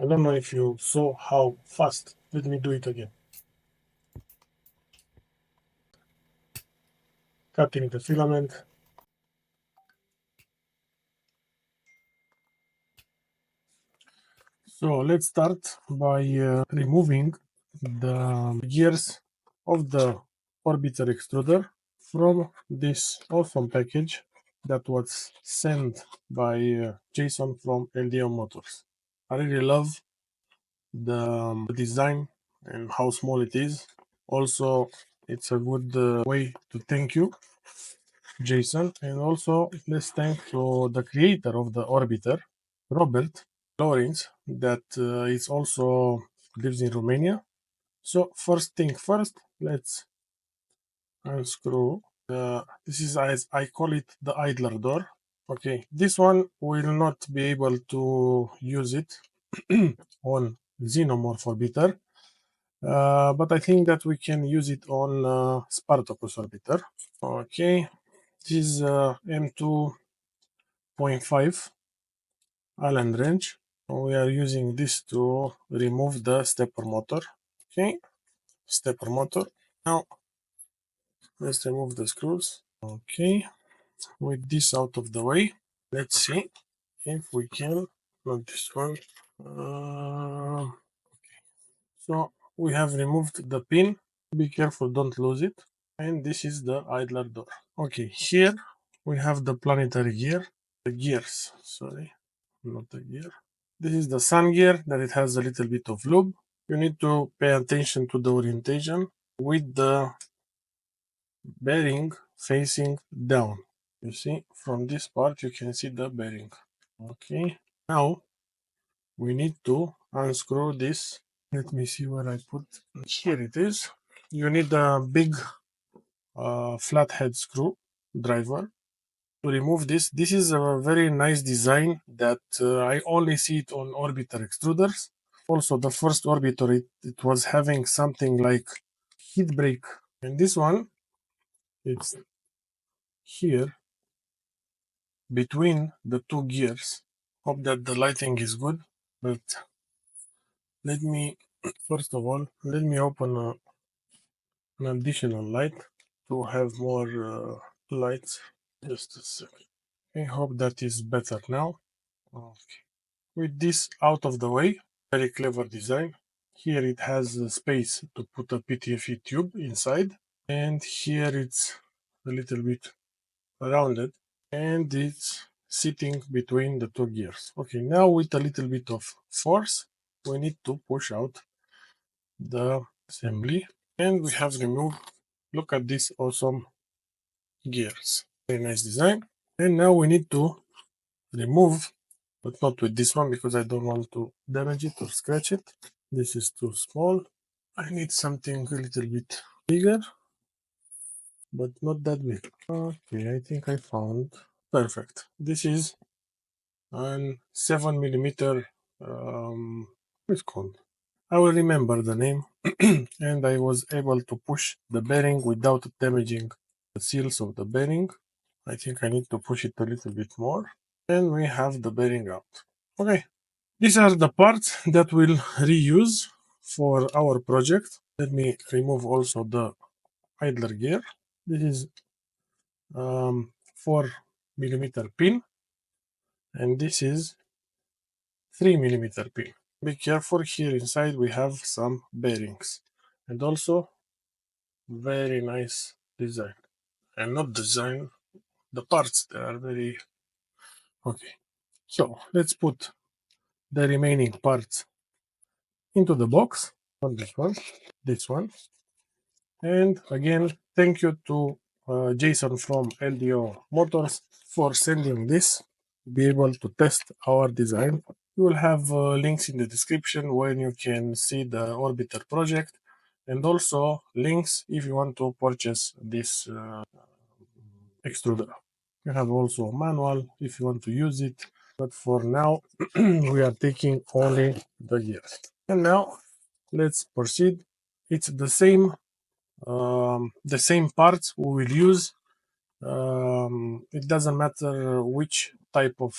I don't know if you saw how fast. Let me do it again. Cutting the filament. So let's start by removing the gears of the orbiter extruder from this awesome package that was sent by Jason from LDO Motors. I really love the design and how small it is. Also, it's a good way to thank you, Jason, and also let's thank to the creator of the orbiter, Robert Lawrence, that is also lives in Romania. So first thing first, let's unscrew. This is, as I call it, the idler door. Okay, this one will not be able to use it on Xenomorph Orbiter, but I think that we can use it on Spartacus Orbiter. Okay, this is M2.5 Allen wrench. We are using this to remove the stepper motor. Okay, stepper motor. Now let's remove the screws. Okay, with this out of the way, let's see if we can. Not this one. So we have removed the pin. Be careful, don't lose it. And this is the idler door. Okay, here we have the planetary gear. The gears, sorry, not the gear. This is the sun gear that it has a little bit of lube. You need to pay attention to the orientation with the bearing facing down. You see, from this part you can see the bearing. Okay, now we need to unscrew this. Let me see where I put. Here it is. You need a big flathead screw driver to remove this. This is a very nice design that I only see it on orbiter extruders. Also, the first orbiter, it was having something like heat break. And this one, it's here between the two gears. Hope that the lighting is good. But let me, first of all, let me open an additional light to have more lights. Just a second. I hope that is better now. Okay. With this out of the way, very clever design. Here it has a space to put a PTFE tube inside, and here it's a little bit rounded, and it's sitting between the two gears. Okay, now with a little bit of force, we need to push out the assembly, and we have removed. Look at this awesome gears. Very nice design. And now we need to remove, but not with this one because I don't want to damage it or scratch it. This is too small. I need something a little bit bigger, but not that big. Okay, I think I found. Perfect. This is an 7mm. What's it called? I will remember the name. And I was able to push the bearing without damaging the seals of the bearing. I think I need to push it a little bit more. And we have the bearing out. Okay. These are the parts that we'll reuse for our project. Let me remove also the idler gear. This is 4mm pin, and this is 3mm pin. Be careful, here inside we have some bearings, and also very nice design. And not design, the parts, they are very okay. So let's put the remaining parts into the box. Not this one, this one. And again, thank you to Jason from LDO Motors for sending this to be able to test our design. We will have links in the description where you can see the orbiter project, and also links if you want to purchase this extruder. You have also a manual if you want to use it, but for now we are taking only the gears. And now let's proceed. It's the same parts we will use. It doesn't matter which type of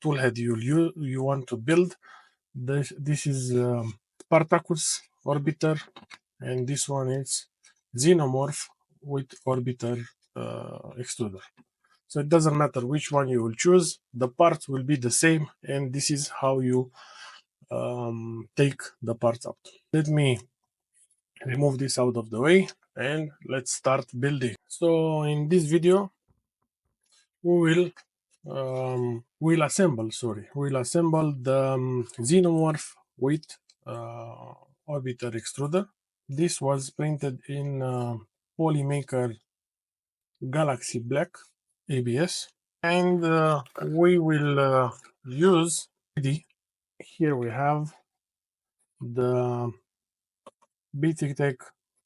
toolhead you want to build. This is Spartacus orbiter, and this one is Xenomorph with orbiter extruder. So it doesn't matter which one you will choose, the parts will be the same, and this is how you take the parts out. Let me remove this out of the way and let's start building. So in this video, we will assemble the Xenomorph with orbiter extruder. This was printed in Polymaker Galaxy Black ABS, and we will use the. Here we have the BTTech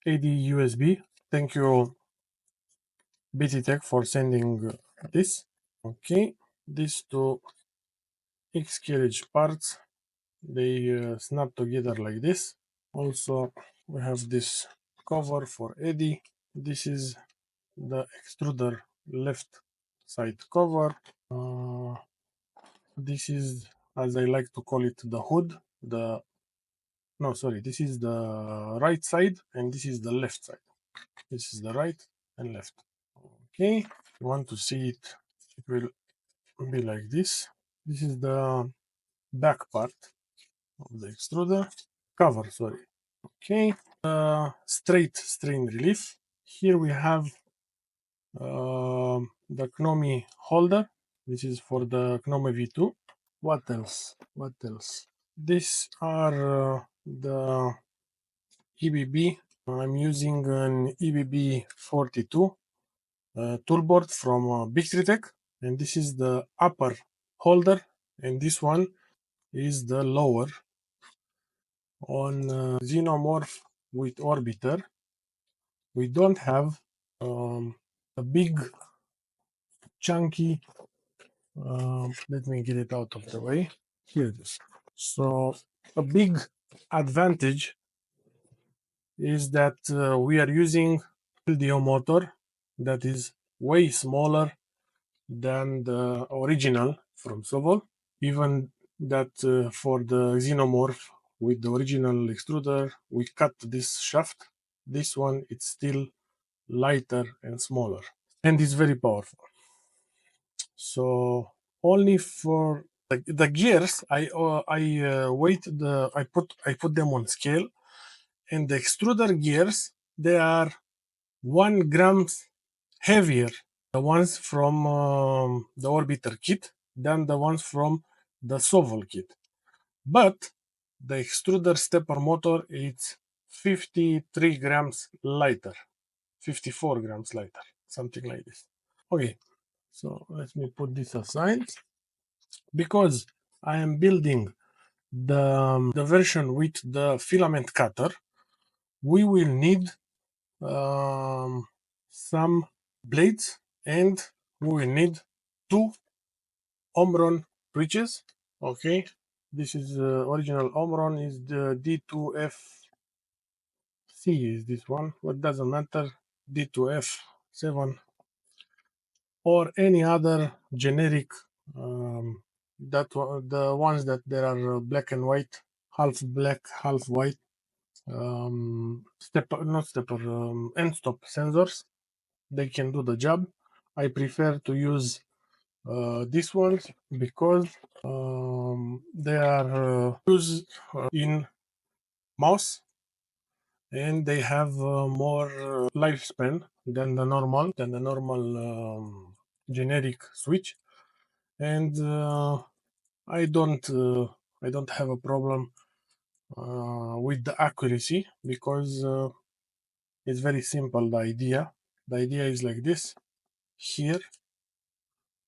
AD USB. Thank you, BTTech, for sending this. Okay, these two Carriage parts, they snap together like this. Also, we have this cover for Eddy. This is the extruder left side cover. This is, as I like to call it, the hood. This is the right side, and this is the left side. This is the right and left. Okay, if you want to see it, it will be like this. This is the back part of the extruder cover. Sorry. Okay, straight strain relief. Here we have the Knomi holder. This is for the Knomi V2. What else? What else? These are the EBB. I'm using an EBB 42 toolboard from BTTech, and this is the upper holder, and this one is the lower. On Xenomorph with orbiter, we don't have a big chunky. Let me get it out of the way. Here it is. So a big advantage is that we are using LDO motor that is way smaller than the original from Sovol. Even that for the Xenomorph with the original extruder, we cut this shaft. This one, it's still lighter and smaller, and it's very powerful. So only for the gears, I put them on scale, and the extruder gears, they are 1 gram heavier, the ones from the orbiter kit, than the ones from the Sovol kit. But the extruder stepper motor is 53 grams lighter, 54 grams lighter, something like this. Okay, so let me put this aside. Because I am building the version with the filament cutter, we will need some blades, and we will need 2 Omron bridges. Okay, this is original Omron is the D2F C is this one, but doesn't matter, D2F7 or any other generic the ones that there are black and white, half black, half white, end stop sensors. They can do the job. I prefer to use these ones because they are used in mouse, and they have more lifespan than the normal generic switch, and I don't have a problem with the accuracy, because it's very simple. The idea is like this. Here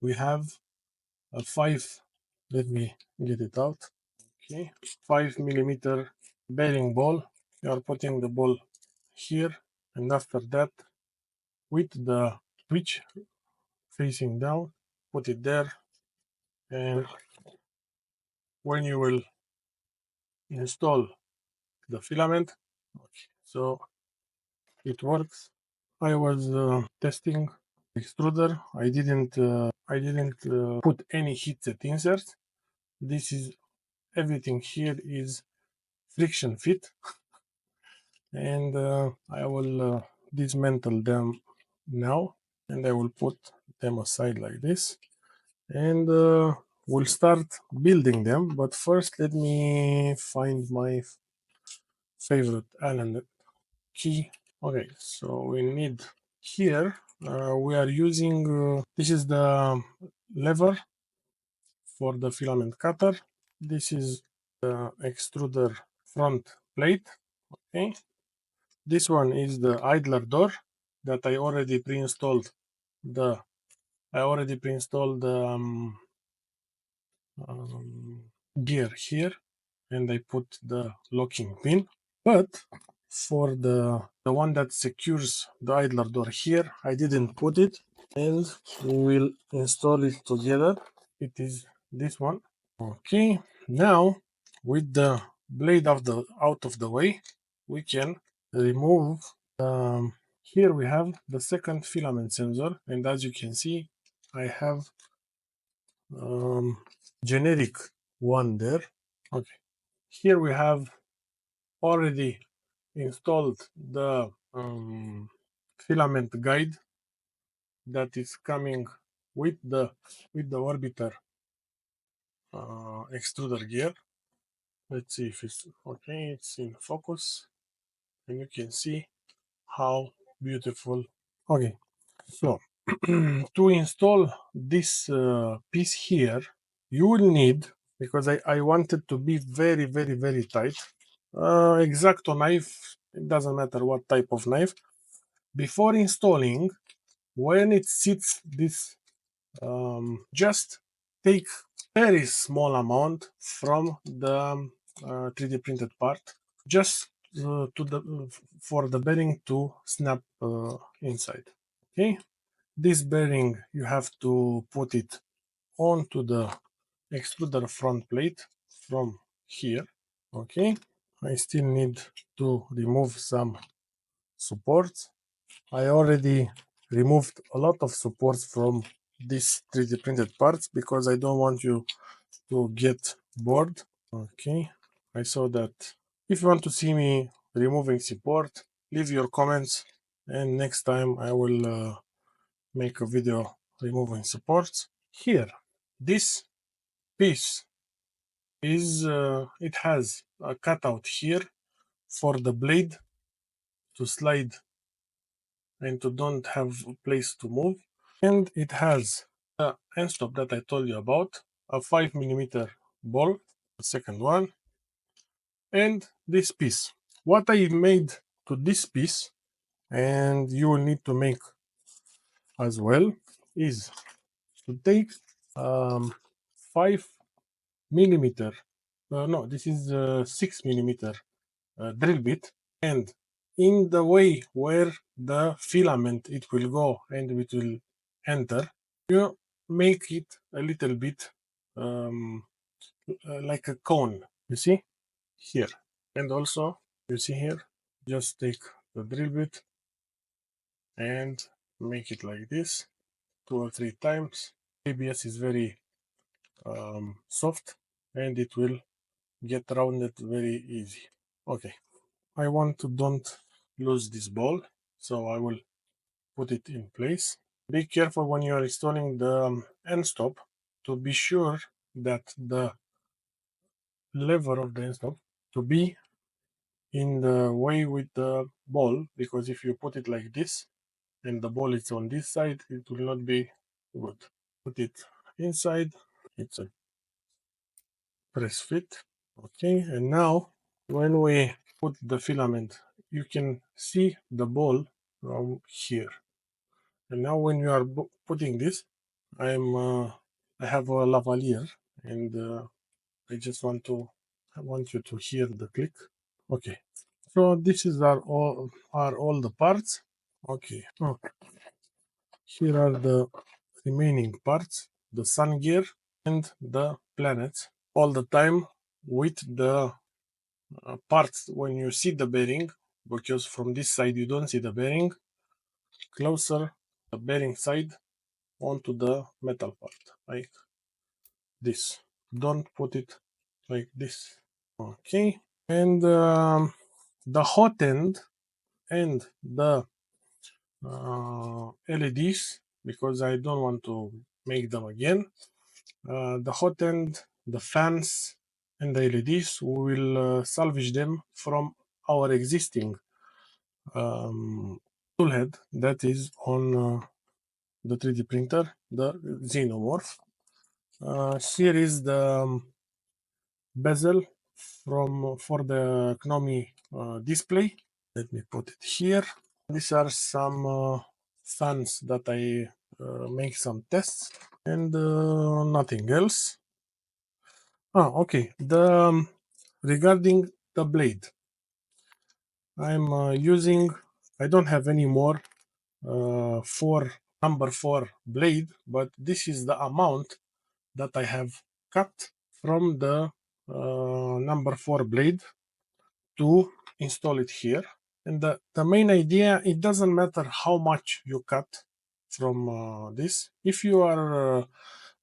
we have a 5, let me get it out. Okay, 5 mm bearing ball. You are putting the ball here, and after that, with the switch facing down, put it there, and when you will install the filament, okay, so it works. I was testing extruder. I didn't put any heat set inserts. This is everything here is friction fit, and I will dismantle them now, and I will put them aside like this, and we'll start building them. But first, let me find my favorite Allen key. Okay, so we need here, we are using, this is the lever for the filament cutter. This is the extruder front plate. Okay, this one is the idler door that I already pre-installed the gear here, and I put the locking pin. But for the one that secures the idler door here, I didn't put it, and we will install it together. It is this one. Okay, now with the blade out of the way, we can remove. Here we have the second filament sensor, and as you can see, I have generic one there. Okay, here we have already installed the filament guide that is coming with the orbiter extruder gear. Let's see if it's okay. It's in focus, and you can see how beautiful. Okay, so to install this piece here, you will need, because I wanted to be very, very, very tight, X-Acto knife. It doesn't matter what type of knife. Before installing, when it sits this, just take very small amount from the 3D printed part, just for the bearing to snap inside. Okay, this bearing you have to put it onto the extruder front plate from here. Okay, I still need to remove some supports. I already removed a lot of supports from these 3D printed parts because I don't want you to get bored. Okay, I saw that. If you want to see me removing support, leave your comments, and next time I will make a video removing supports. Here, this piece is, it has a cutout here for the blade to slide and to don't have a place to move, and it has the end stop that I told you about, a 5mm ball, the second one, and this piece. What I made to this piece, and you will need to make as well, is to take 5mm, no, this is 6mm drill bit, and in the way where the filament it will go and it will enter, you make it a little bit like a cone, you see here. And also you see here, just take the drill bit and make it like this 2 or 3 times. ABS is very soft, and it will get rounded very easy. Okay, I want to don't lose this ball, so I will put it in place. Be careful when you are installing the end stop to be sure that the lever of the end stop to be in the way with the ball, because if you put it like this and the ball is on this side, it will not be good. Put it inside. It's a press fit. Okay, and now when we put the filament, you can see the ball from here. And now when you are putting this, I have a lavalier, and I want you to hear the click. Okay, so this is are all the parts. Okay, here are the remaining parts: the sun gear and the planets. All the time with the parts, when you see the bearing, because from this side you don't see the bearing, closer the bearing side onto the metal part, like this. Don't put it like this. Okay, and the hot end and the LEDs, because I don't want to make them again. The hot end, the fans, and the LEDs, we will salvage them from our existing toolhead that is on the 3D printer, the Xenomorph. Here is the bezel for the Knomi display. Let me put it here. These are some fans that I make some tests and nothing else. Okay. Regarding the blade, I'm using. I don't have any more number 4 blade, but this is the amount that I have cut from the number 4 blade to install it here. And the main idea, it doesn't matter how much you cut from this. If you are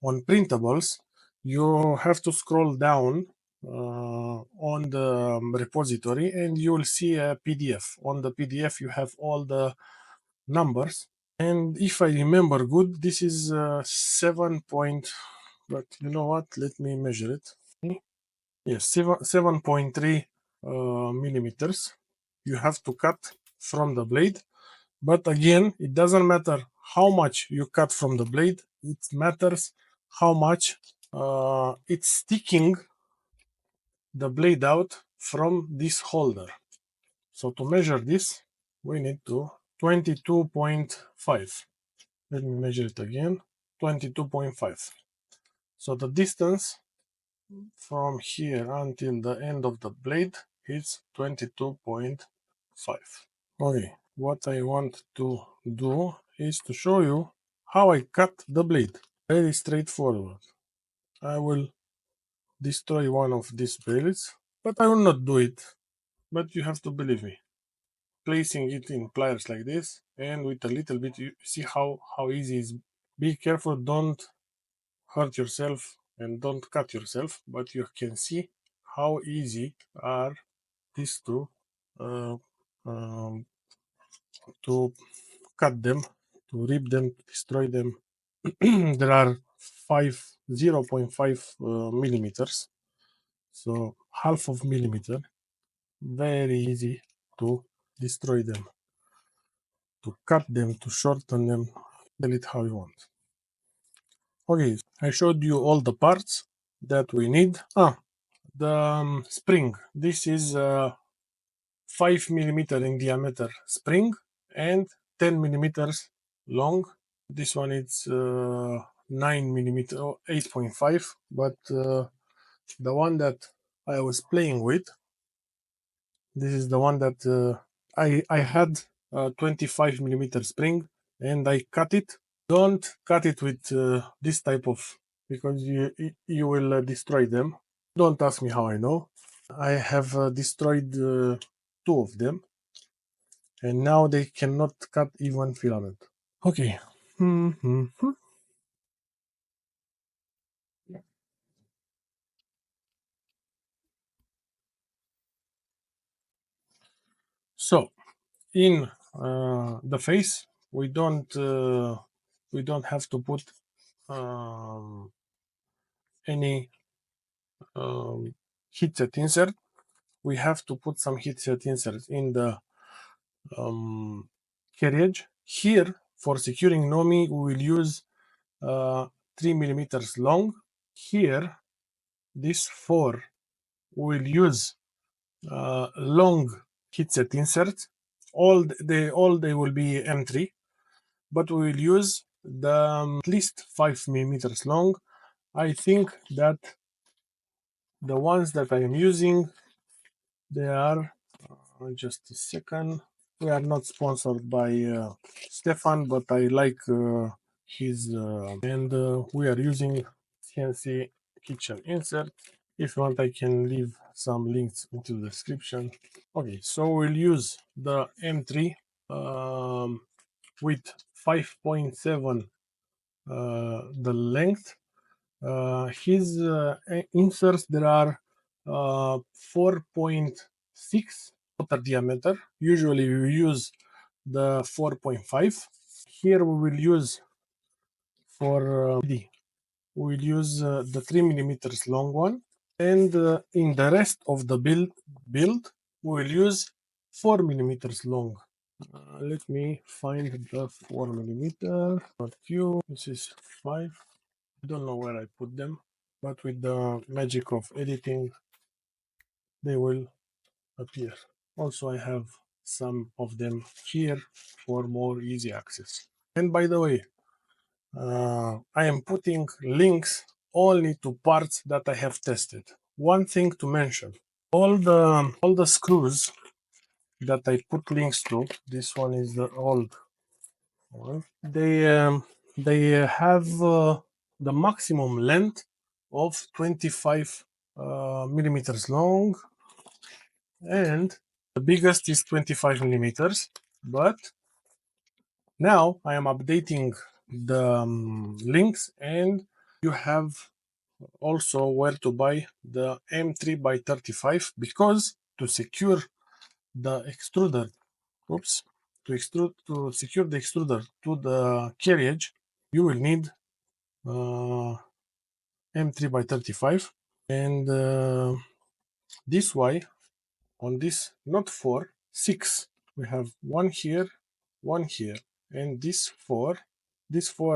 on printables, you have to scroll down on the repository and you will see a PDF. On the PDF, you have all the numbers. And if I remember good, this is 7 point, but you know what? Let me measure it. Yes, 7.3 millimeters. You have to cut from the blade. But again, it doesn't matter how much you cut from the blade. It matters how much it's sticking the blade out from this holder. So to measure this, we need to 22.5. Let me measure it again. 22.5. So the distance from here until the end of the blade is 22.5. Okay, what I want to do is to show you how I cut the blade. Very straightforward. I will destroy one of these blades, but I will not do it. But you have to believe me. Placing it in pliers like this, and with a little bit, you see how easy it is. Be careful, don't hurt yourself and don't cut yourself, but you can see how easy are these two uh, um, to cut them, to rip them, to destroy them. There are 0.5 millimeters, so half of millimeter. Very easy to destroy them, to cut them, to shorten them, tell it how you want. Okay, I showed you all the parts that we need. The spring. This is 5 millimeter in diameter spring and 10 millimeters long. This one is 9 millimeter, 8.5, but the one that I was playing with, this is the one that I had 25 millimeter spring and I cut it. Don't cut it with this type of, because you will destroy them. Don't ask me how I know. I have destroyed 2 of them, and now they cannot cut even filament. Okay. So in the face, we don't have to put any heat set insert. We have to put some heat set inserts in the carriage. Here, for securing Nomi, we will use 3 millimeters long. Here, this 4, we will use long heat set inserts. All they will be M3, but we will use the at least 5 millimeters long. I think that the ones that I am using, they are just a second. We are not sponsored by Stefan, but I like his and we are using CNC kitchen insert. If you want, I can leave some links into the description. Okay, so we'll use the M3 with 5.7 the length. His inserts, there are 4.6 outer diameter. Usually we use the 4.5. Here we will use for we will use the 3 millimeters long one, and in the rest of the build we will use 4 millimeters long. Let me find the 4 millimeter. Not few. This is 5. I don't know where I put them, but with the magic of editing, they will appear. Also, I have some of them here for more easy access. And by the way, I am putting links only to parts that I have tested. One thing to mention: all the screws that I put links to. This one is the old one. They have the maximum length of 25 millimeters long, and the biggest is 25 millimeters. But now I am updating the links, and you have also where to buy the M3 by 35, because to secure the extruder, to secure the extruder to the carriage, you will need M3 by 35, and this way on this, not 4, 6. We have one here, and these four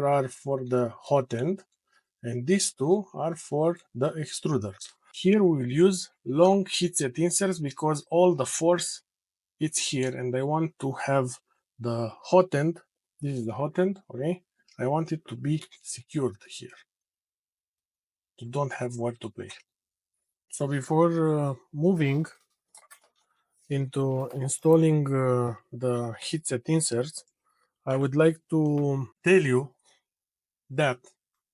are for the hot end, and these two are for the extruder. Here we will use long heatset inserts because all the force it's here, and I want to have the hot end. This is the hot end, okay? I want it to be secured here, to don't have where to play. So before moving into installing the heatset inserts, I would like to tell you that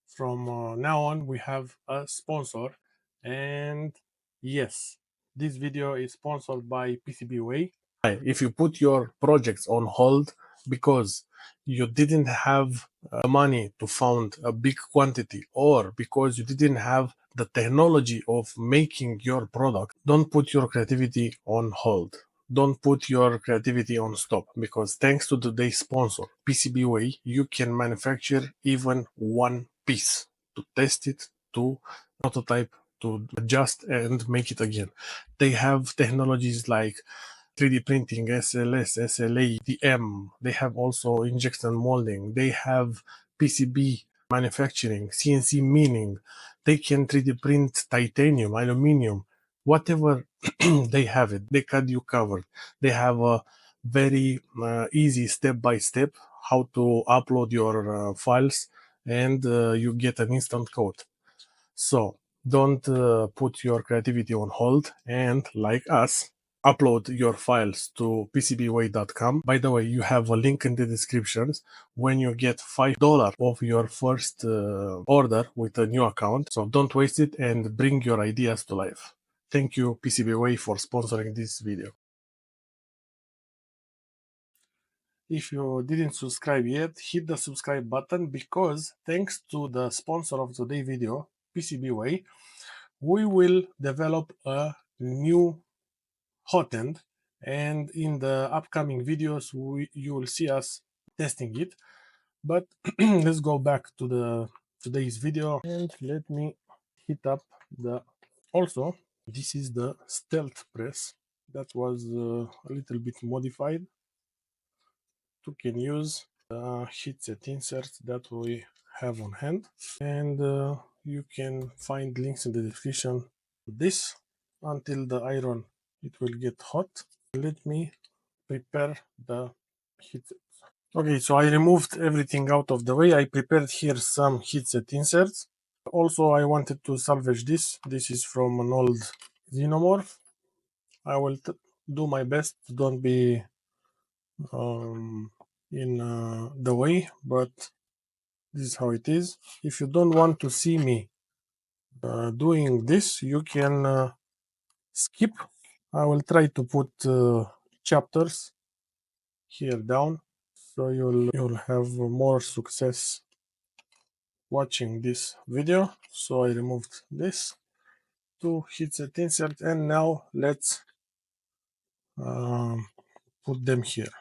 from now on we have a sponsor, and yes, this video is sponsored by PCBWay. If you put your projects on hold because you didn't have money to fund a big quantity, or because you didn't have the technology of making your product, don't put your creativity on hold. Don't put your creativity on stop, because thanks to today's sponsor, PCBWay, you can manufacture even one piece, to test it, to prototype, to adjust and make it again. They have technologies like 3D printing, SLS, SLA, DM. They have also injection molding. They have PCB manufacturing, CNC milling. They can 3D print titanium, aluminum, whatever they have it. They got you covered. They have a very easy step-by-step how to upload your files, and you get an instant code. So don't put your creativity on hold, and like us, upload your files to pcbway.com. By the way, you have a link in the descriptions when you get $5 off your first order with a new account. So don't waste it and bring your ideas to life. Thank you, PCBWay, for sponsoring this video. If you didn't subscribe yet, hit the subscribe button, because thanks to the sponsor of today's video, PCBWay, we will develop a new hot end, and in the upcoming videos you will see us testing it. But let's go back to today's video, and let me hit up the. Also, this is the stealth press that was a little bit modified to can use the heatset inserts that we have on hand, and you can find links in the description to this until the iron it will get hot. Let me prepare the heatset. Okay, so I removed everything out of the way. I prepared here some heatset inserts. Also, I wanted to salvage this. This is from an old Xenomorph. I will do my best to don't be in the way, but this is how it is. If you don't want to see me doing this, you can skip. I will try to put chapters here down, so you'll have more success watching this video. So I removed this two heatset inserts, and now let's put them here.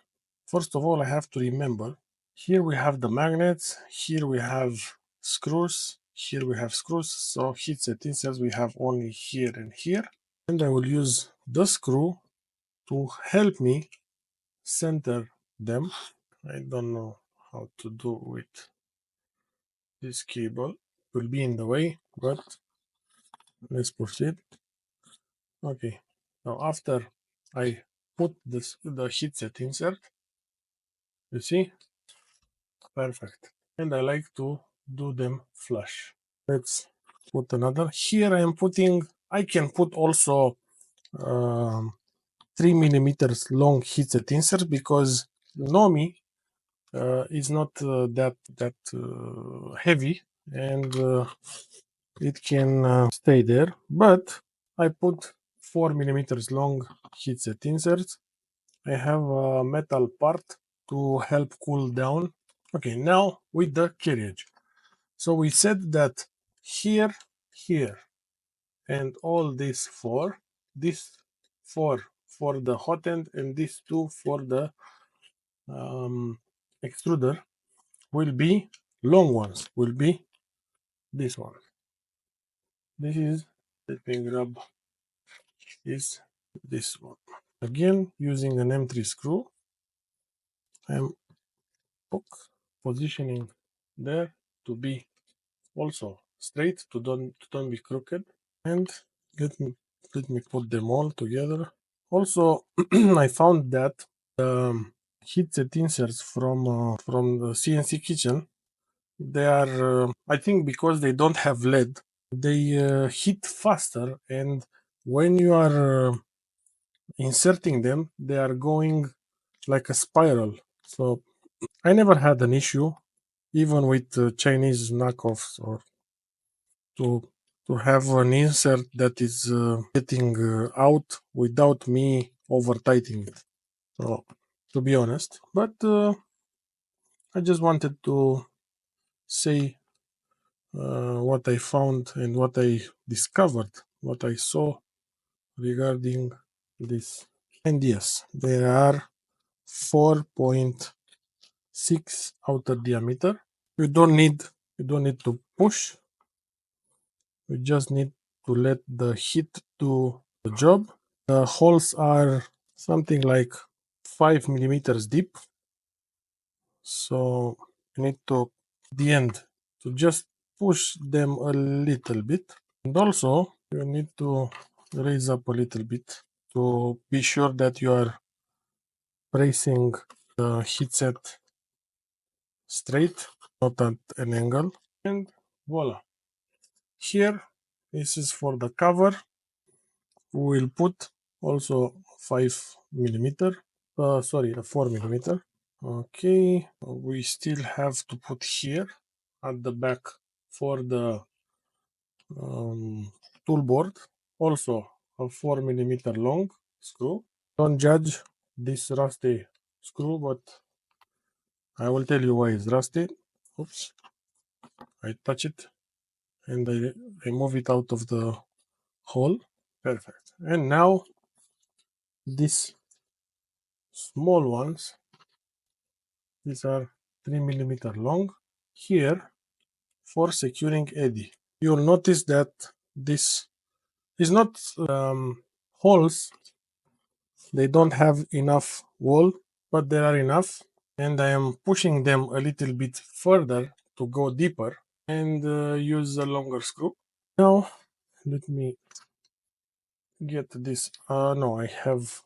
First of all, I have to remember, here we have the magnets, here we have screws, here we have screws, so heatset inserts we have only here and here. And I will use the screw to help me center them. I don't know how to do with this cable, it will be in the way, but let's proceed. Okay, now after I put the heatset insert, you see, perfect. And I like to do them flush. Let's put another. Here I am putting, I can put also 3 mm long heatset insert because Nomi is not that heavy, and it can stay there. But I put 4 mm long heatset inserts. I have a metal part to help cool down. Okay, now with the carriage. So we said that here, here, and all these four, this four for the hot end, and these two for the extruder will be long ones, will be this one. This is, let me grab, is this one. Again, using an M3 screw, I'm positioning there to be also straight, to don't be crooked. And let me put them all together. Also, I found that heatset inserts from the CNC kitchen, they are I think because they don't have lead, they heat faster, and when you are inserting them, they are going like a spiral. So I never had an issue, even with Chinese knockoffs, or to have an insert that is getting out without me over tightening it. So, to be honest, but I just wanted to say what I found and what I discovered, what I saw regarding this. And yes, there are 4.6 outer diameter. You don't need to push. You just need to let the heat do the job. The holes are something like 5 mm deep. So you need to, at the end, to just push them a little bit. And also you need to raise up a little bit to be sure that you are placing the heatset straight, not at an angle. And voila. Here, this is for the cover. We will put also 5 mm. Sorry, a 4 mm. Okay, we still have to put here at the back for the toolboard also a 4 mm long screw. Don't judge this rusty screw, but I will tell you why it's rusty. Oops, I touch it and I move it out of the hole. Perfect. And now these small ones, these are 3 mm long, here for securing eddy. You'll notice that this is not holes, they don't have enough wall, but there are enough, and I am pushing them a little bit further to go deeper and use a longer screw. Now let me get this. No, I have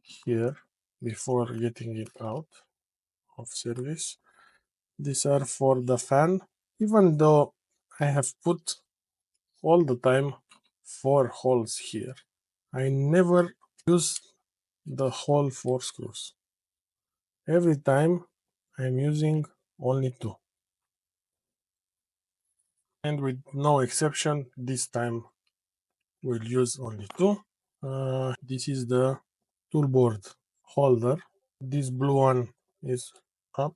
here before getting it out of service. These are for the fan. Even though I have put all the time 4 holes here, I never use the whole 4 screws. Every time I'm using only 2. And with no exception, this time we'll use only 2. This is the toolboard holder. This blue one is up.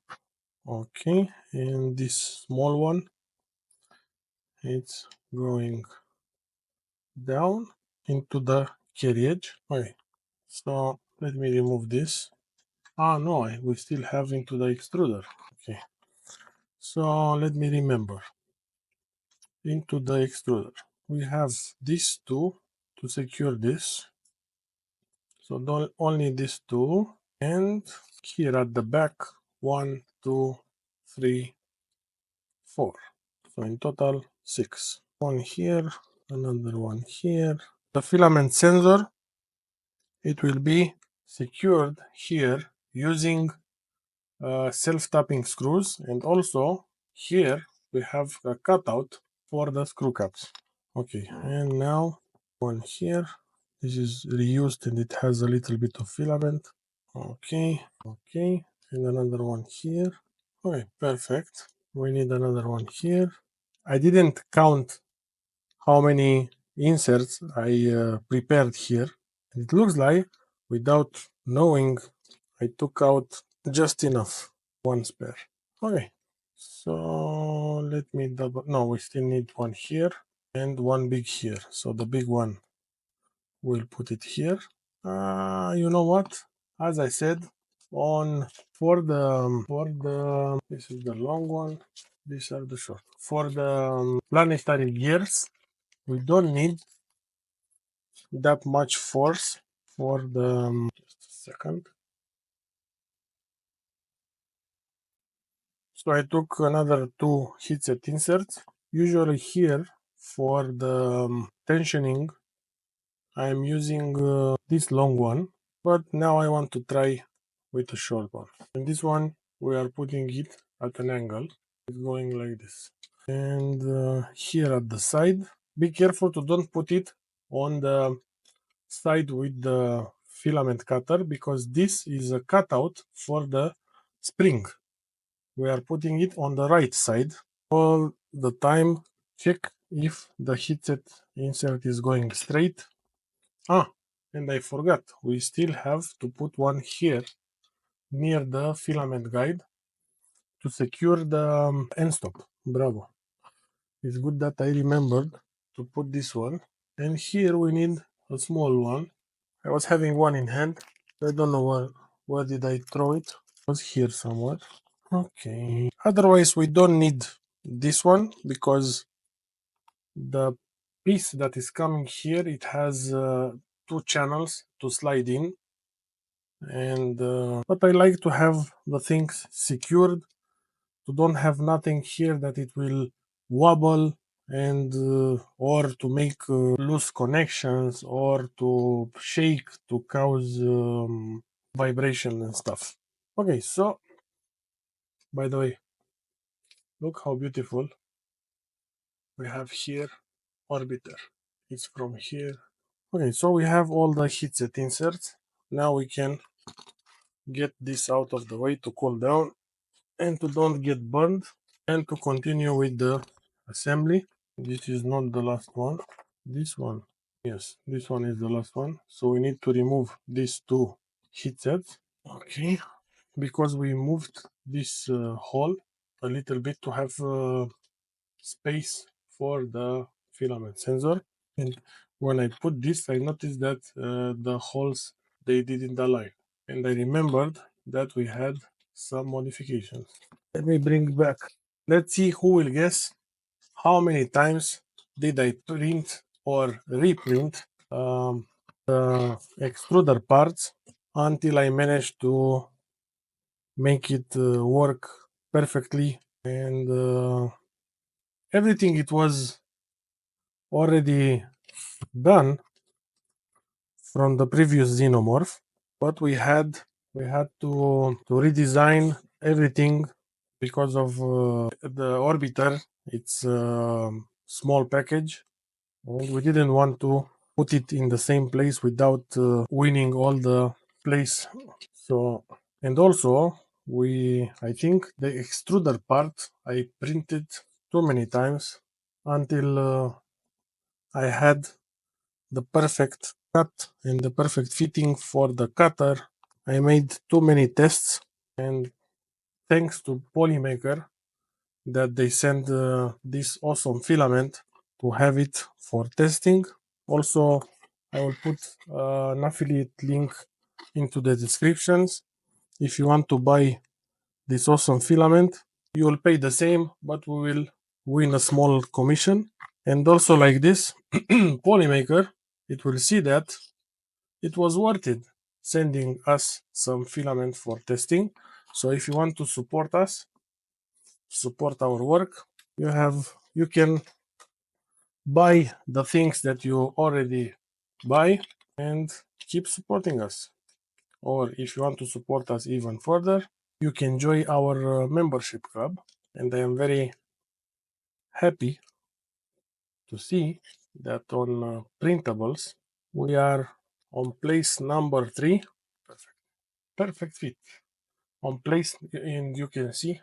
Okay, and this small one, it's going down into the carriage. Okay, so let me remove this. Ah, no, we still have into the extruder. Okay, so let me remember. Into the extruder, we have these two to secure this. So only these two, and here at the back, 1, 2, 3, 4. So in total, 6. One here, another one here. The filament sensor, it will be secured here using self-tapping screws, and also here we have a cutout for the screw caps. Okay, and now one here. This is reused and it has a little bit of filament. Okay, okay, and another one here. Okay, perfect. We need another one here. I didn't count how many inserts I prepared here. It looks like, without knowing, I took out just enough, one spare. Okay, so let me double, no, we still need one here and one big here. So the big one, we'll put it here. You know what? As I said, on for the this is the long one, these are the short. For the planetary gears, we don't need that much force for the just a second. So I took another two heatset inserts. Usually here for the tensioning, I'm using this long one, but now I want to try with a short one. And this one, we are putting it at an angle. It's going like this. And here at the side, be careful to don't put it on the side with the filament cutter, because this is a cutout for the spring. We are putting it on the right side. All the time, check if the heatset insert is going straight. Ah, and I forgot, we still have to put one here near the filament guide to secure the end stop. Bravo. It's good that I remembered to put this one. And here we need a small one. I was having one in hand. I don't know where did I throw it. It was here somewhere. Okay. Otherwise, we don't need this one because the piece that is coming here, it has two channels to slide in. And but I like to have the things secured, to don't have nothing here that it will wobble and or to make loose connections or to shake to cause vibration and stuff. Okay, so by the way, look how beautiful we have here orbiter. It's from here. Okay, so we have all the heatset inserts. Now we can get this out of the way to cool down and to don't get burned, and to continue with the assembly. This is not the last one. This one, yes, this one is the last one. So we need to remove these two heatsets. Okay, because we moved this hole a little bit to have space for the filament sensor. And when I put this, I noticed that the holes, they didn't align. And I remembered that we had some modifications. Let me bring back. Let's see who will guess how many times did I print or reprint the extruder parts until I managed to make it work perfectly, and everything it was already done from the previous Xenomorph, but we had to redesign everything because of the orbiter. It's a small package, and we didn't want to put it in the same place without winning all the place. So, and also I think the extruder part I printed too many times until I had the perfect cut and the perfect fitting for the cutter. I made too many tests, and thanks to Polymaker that they sent this awesome filament to have it for testing. Also, I will put an affiliate link into the descriptions. If you want to buy this awesome filament, you will pay the same, but we will win a small commission. And also like this, Polymaker, it will see that it was worth it sending us some filament for testing. So if you want to support us, support our work, you can buy the things that you already buy and keep supporting us. Or if you want to support us even further, you can join our membership club. And I am very happy to see that on printables we are on place number 3. Perfect fit on place, and you can see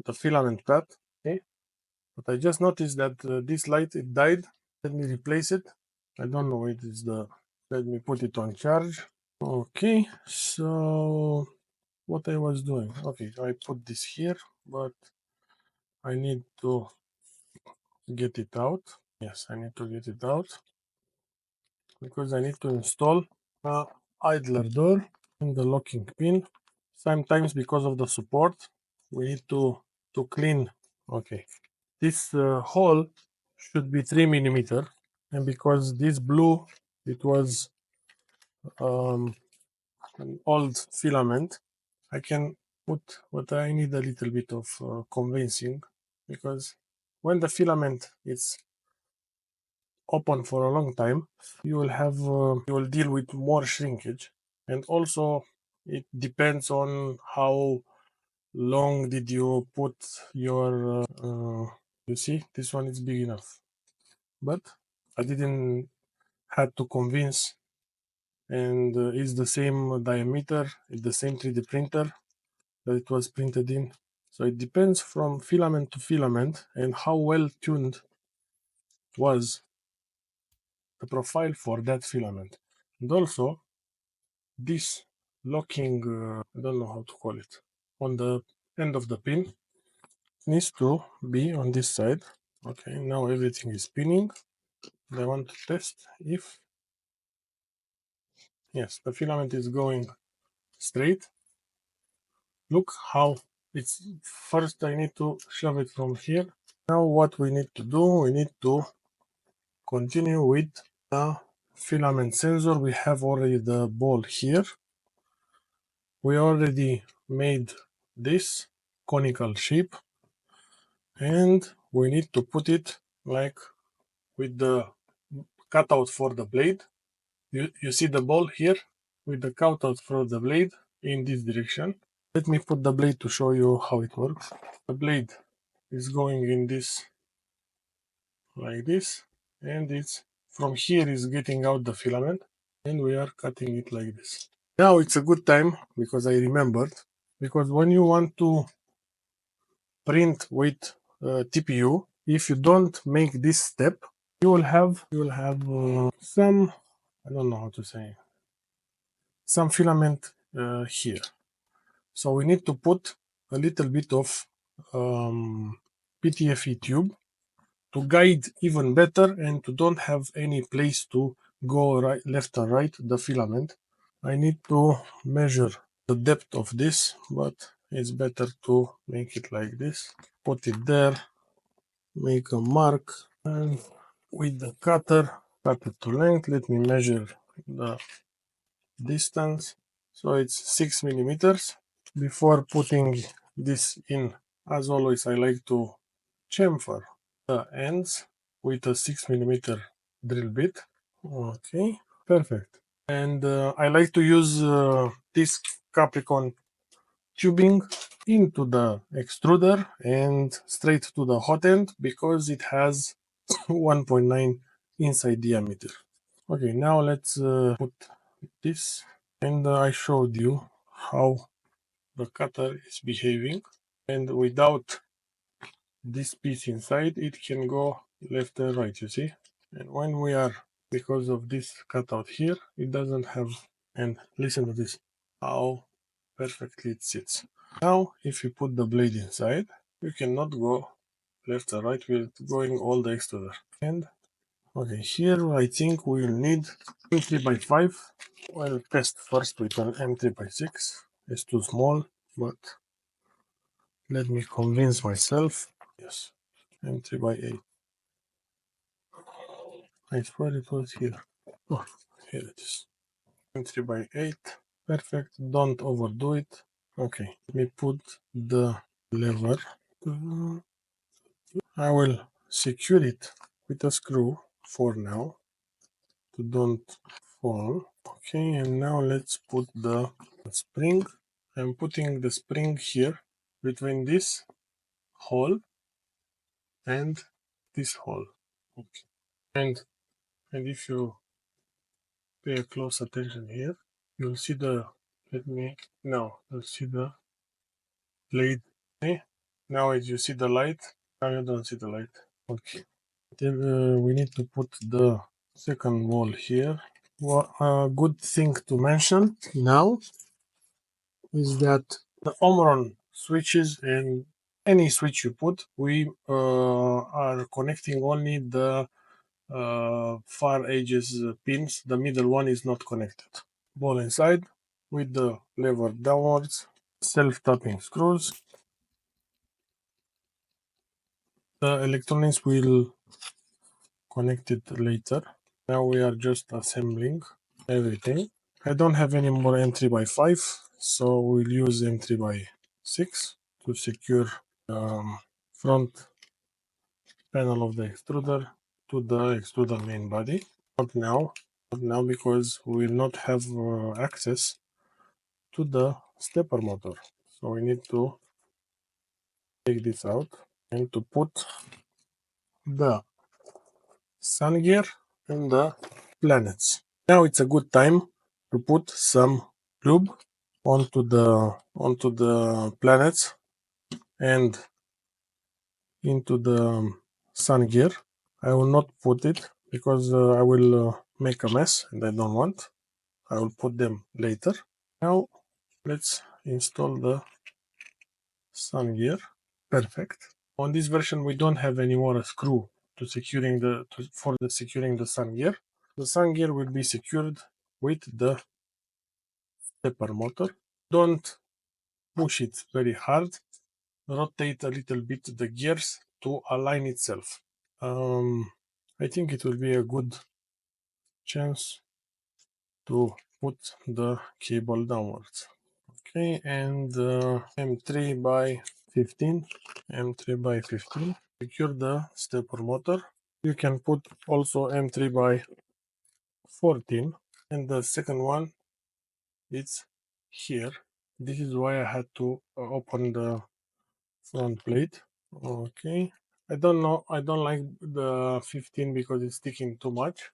the filament path. Okay, but I just noticed that this light, it died. Let me replace it. I don't know, it is the, let me put it on charge. Okay, so what I was doing, okay, I put this here, but I need to get it out. Yes, I need to get it out because I need to install a idler door and the locking pin. Sometimes because of the support, we need to clean. Okay, this hole should be 3 mm, and because this blue, it was an old filament, I can put, but I need a little bit of convincing, because when the filament is open for a long time, you will have you will deal with more shrinkage, and also it depends on how long did you put your you see, this one is big enough, but I didn't had to convince, and it's the same diameter, it's the same 3D printer that it was printed in. So it depends from filament to filament and how well tuned was the profile for that filament. And also this locking, I don't know how to call it, on the end of the pin needs to be on this side. Okay, now everything is spinning. I want to test if, yes, the filament is going straight. Look how it's, first I need to shove it from here. Now what we need to do, we need to continue with the filament sensor. We have already the ball here. We already made this conical shape, and we need to put it like with the cutout for the blade. You see the ball here with the cutout for the blade in this direction. Let me put the blade to show you how it works. The blade is going in this like this, and it's from here is getting out the filament, and we are cutting it like this. Now it's a good time because I remembered, because when you want to print with TPU, if you don't make this step, you will have some, I don't know how to say, some filament here. So we need to put a little bit of PTFE tube to guide even better and to don't have any place to go right, left or right the filament. I need to measure the depth of this, but it's better to make it like this. Put it there, make a mark, and with the cutter, cut it to length. Let me measure the distance. So it's 6 millimeters. Before putting this in, as always, I like to chamfer the ends with a 6 millimeter drill bit. Okay, perfect. And I like to use this Capricorn tubing into the extruder and straight to the hot end because it has 1.9 inside diameter. Okay, now let's put this, and I showed you how the cutter is behaving, and without this piece inside it can go left and right, you see. And when we are, because of this cutout here, it doesn't have, and listen to this, how perfectly it sits. Now if you put the blade inside, you cannot go left or right with going all the extruder. And Okay, here I think we'll need M3x5. I'll test first with an M3x6. It's too small, but let me convince myself. Yes, M3x8. I swear it was here. Oh, here it is. M3x8. Perfect. Don't overdo it. Okay, let me put the lever. I will secure it with a screw for now to don't fall. Okay, and now let's put the spring. I'm putting the spring here between this hole and this hole. Okay. And if you pay a close attention here, you'll see the, let me, now you'll see the blade. Okay, now as you see the light, now you don't see the light. Okay, then we need to put the second wall here. Well, a good thing to mention now is that the Omron switches and any switch you put, we are connecting only the far edges pins. The middle one is not connected. Ball inside with the lever downwards, self-tapping screws. The electronics will connect it later. Now we are just assembling everything. I don't have any more M3x5, so we'll use M3x6 to secure front panel of the extruder to the extruder main body. Not now, because we will not have access to the stepper motor. So we need to take this out and to put the sun gear and the planets. Now it's a good time to put some lube onto the planets and into the sun gear. I will not put it because I will make a mess and I don't want. I will put them later. Now let's install the sun gear. Perfect. On this version we don't have any more screw to securing securing the sun gear. The sun gear will be secured with the stepper motor. Don't push it very hard. Rotate a little bit the gears to align itself. I think it will be a good chance to put the cable downwards. Okay, and M3 by 15. M3 by 15. Secure the stepper motor. You can put also M3 by 14, and the second one it's here. This is why I had to open the front plate. Okay, I don't know, I don't like the 15 because it's sticking too much,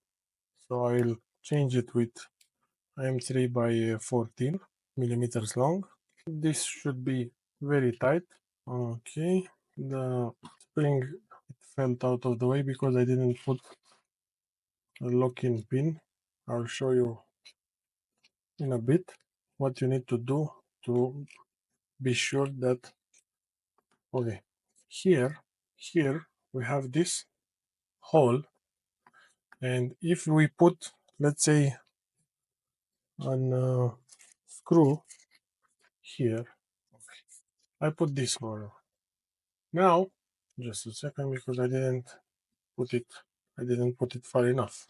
so I'll change it with M3 by 14 millimeters long. This should be very tight. Okay, the spring it fell out of the way because I didn't put a lock-in pin. I'll show you in a bit what you need to do to be sure that, okay, here we have this hole, and if we put, let's say, an screw here, okay, I put this one now, just a second because I didn't put it far enough.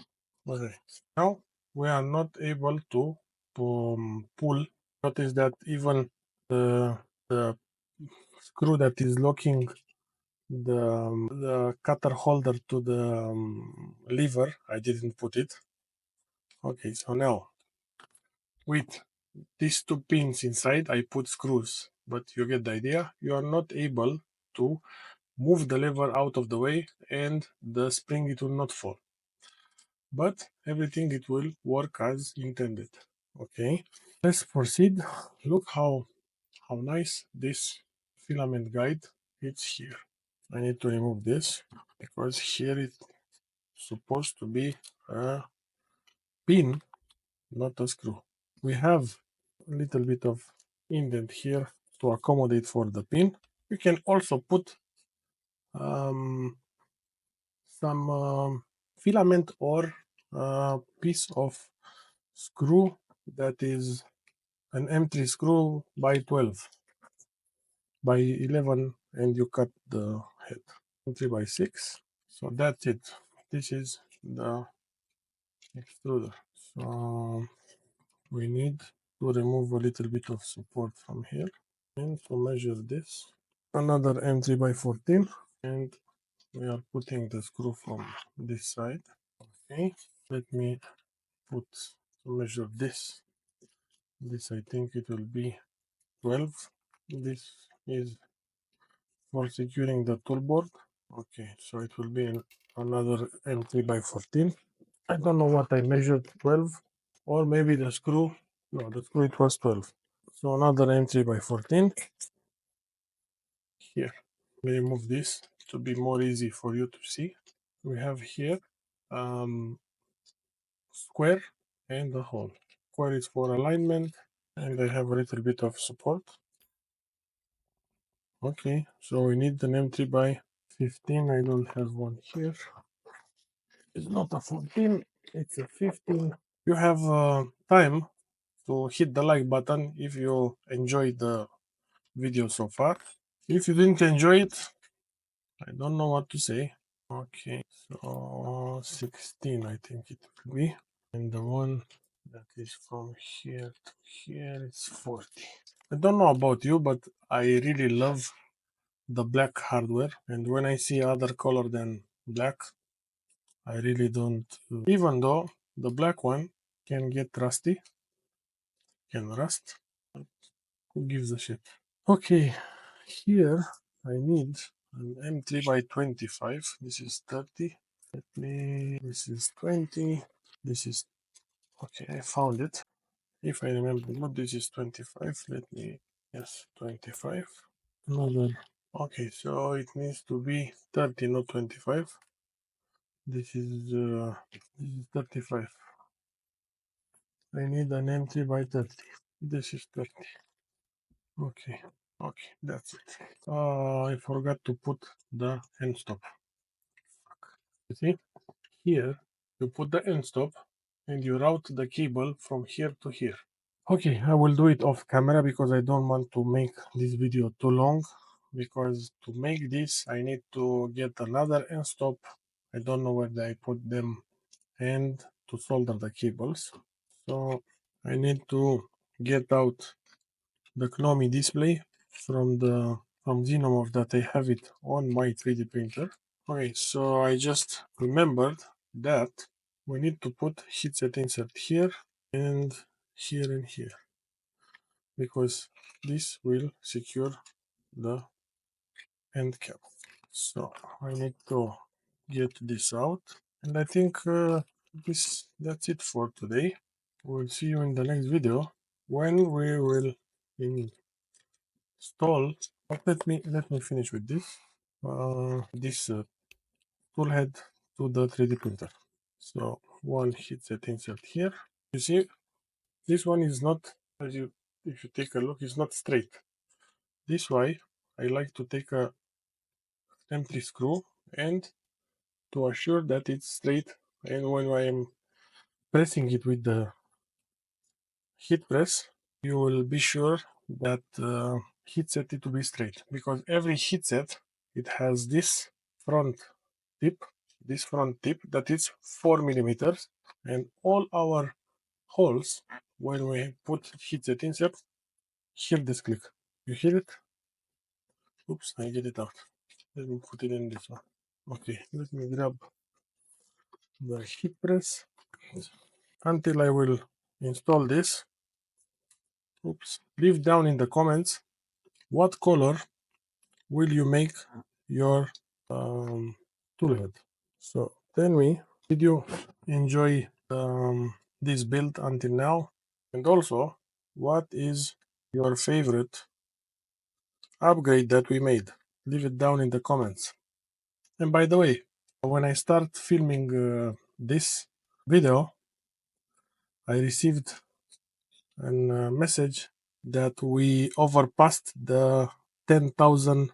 Okay, now we are not able to pull. Notice that even the screw that is locking the cutter holder to the lever, I didn't put it. Okay, so now with these two pins inside, I put screws, but you get the idea. You are not able to move the lever out of the way and the spring it will not fall. But everything it will work as intended. Okay, let's proceed. Look how nice this filament guide is here. I need to remove this because here it's supposed to be a pin, not a screw. We have a little bit of indent here to accommodate for the pin. You can also put some filament or a piece of screw that is an M3 screw by 12 by 11, and you cut the head 3 by 6. So that's it. This is the extruder. So we need to remove a little bit of support from here and to measure this. Another M3 by 14, and we are putting the screw from this side. Okay, let me put to measure this. This I think it will be 12. This is for securing the toolboard. Okay, so it will be another M3 by 14. I don't know what I measured, 12, or maybe the screw. No, the screw it was 12. So another M3 by 14. Here, we remove this to be more easy for you to see. We have here square and a hole. Square is for alignment, and I have a little bit of support. Okay, so we need an M3 by 15. I don't have one here. It's not a 14, it's a 15. You have time to hit the like button if you enjoyed the video so far. If you didn't enjoy it, I don't know what to say. Okay, so 16 I think it will be. And the one that is from here to here is 40. I don't know about you, but I really love the black hardware. And when I see other color than black, I really don't. Even though the black one can get rusty, can rust, but who gives a shit? Okay, here I need an M3 by 25. This is 30. This is 20. This is, okay, I found it. If I remember what, this is 25. Let me, yes, 25. Another, okay, so it needs to be 30, not 25. This is 35. I need an M3 by 30. This is 30. Okay, okay, that's it. I forgot to put the end stop. You see, here you put the end stop and you route the cable from here to here. Okay, I will do it off camera because I don't want to make this video too long, because to make this I need to get another end stop. I don't know where I put them, and to solder the cables. So I need to get out the Knomi display from Xenomorph that I have it on my 3D printer. Okay, so I just remembered that we need to put heatset insert here and here and here, because this will secure the end cap. So I need to get this out, and I think that's it for today. We'll see you in the next video when we will install. But let me finish with this toolhead to the 3D printer. So one heatset insert here. You see, this one is not, as you, if you take a look, it's not straight. This why I like to take a M3 screw and to assure that it's straight, and when I am pressing it with the heat press, you will be sure that heat set it to be straight, because every heat set, it has this front tip, that is 4 millimeters, and all our holes, when we put heat set insert, hear this click. You hear it? Oops, I get it out. Let me put it in this one. Okay, let me grab the heat press until I will install this. Oops, leave down in the comments what color will you make your toolhead. So tell me, did you enjoy this build until now? And also, what is your favorite upgrade that we made? Leave it down in the comments. And by the way, when I start filming this video, I received a message that we overpassed the 10,000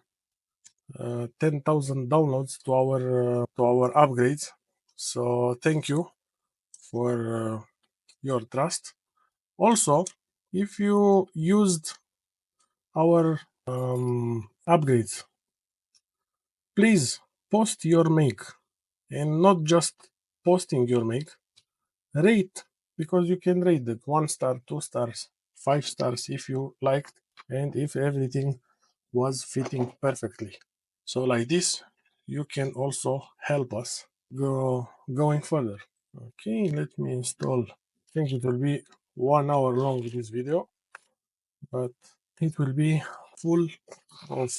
downloads to our upgrades. So thank you for your trust. Also, if you used our upgrades, please post your make, and not just posting your make, rate, because you can rate it 1 star, 2 stars, 5 stars if you liked, and if everything was fitting perfectly. So like this, you can also help us going further. Okay, let me install. I think it will be 1 hour long this video, but it will be full of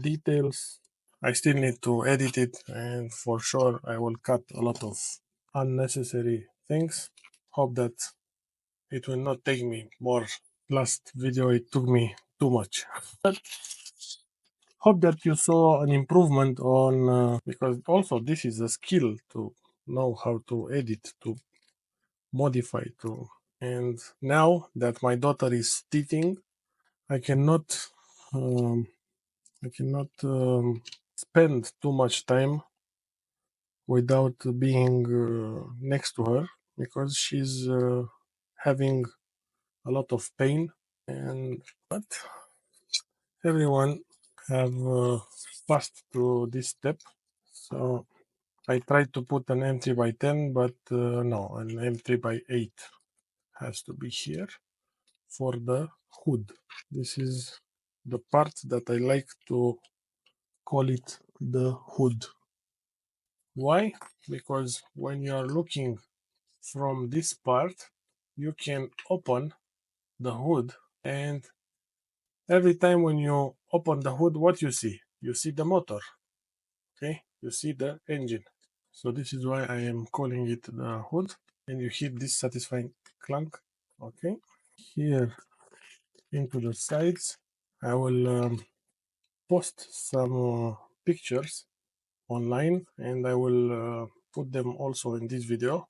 details. I still need to edit it, and for sure I will cut a lot of unnecessary things. Hope that it will not take me more. Last video it took me too much. But hope that you saw an improvement on because also this is a skill to know how to edit, to modify, to. And now that my daughter is teething, I cannot um, spend too much time without being next to her, because she's having a lot of pain. And but everyone have passed through this step. So I tried to put an M3x10, but no, an M3x8 has to be here for the hood. This is the part that I like to call it the hood. Why? Because when you are looking from this part, you can open the hood, and every time when you open the hood, what you see? You see the motor, okay? You see the engine. So this is why I am calling it the hood, and you hear this satisfying clank, okay? Here into the sides, I will post some pictures online, and I will put them also in this video,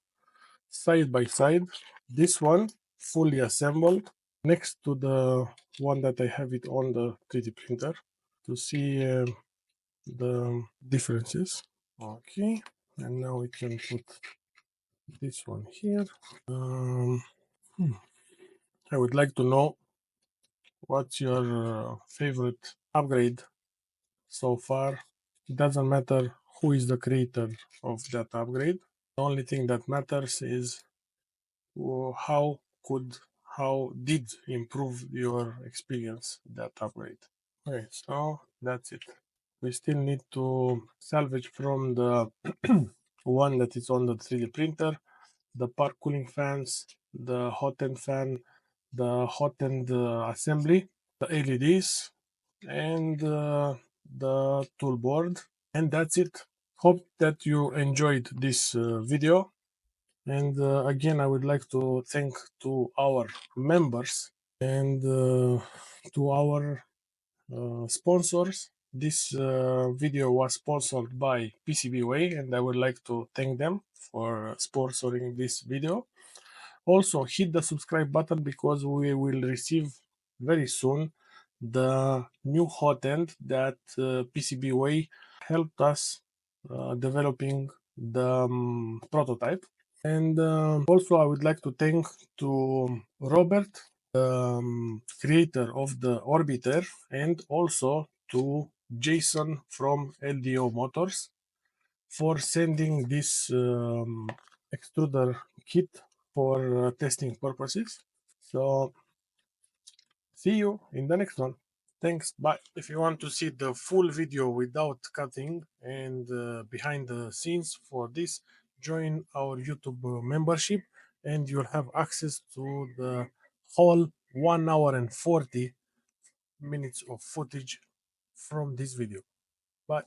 side by side. This one fully assembled next to the one that I have it on the 3D printer, to see the differences. Okay, and now we can put this one here. Um, I would like to know what's your favorite upgrade so far. It doesn't matter who is the creator of that upgrade. The only thing that matters is how could how did improve your experience that upgrade. Okay, so that's it. We still need to salvage from the one that is on the 3D printer, the part cooling fans, the hot end fan, the hot end assembly, the LEDs, and the tool board. And that's it. Hope that you enjoyed this video. And again, I would like to thank to our members and to our sponsors. This video was sponsored by PCBWay, and I would like to thank them for sponsoring this video. Also, hit the subscribe button, because we will receive very soon the new hot end that PCBWay helped us developing the prototype. And also, I would like to thank to Robert, the creator of the orbiter, and also to Jason from LDO Motors for sending this extruder kit for testing purposes. So see you in the next one. Thanks. Bye. If you want to see the full video without cutting and behind the scenes for this, join our YouTube membership, and you'll have access to the whole 1 hour and 40 minutes of footage from this video. Bye.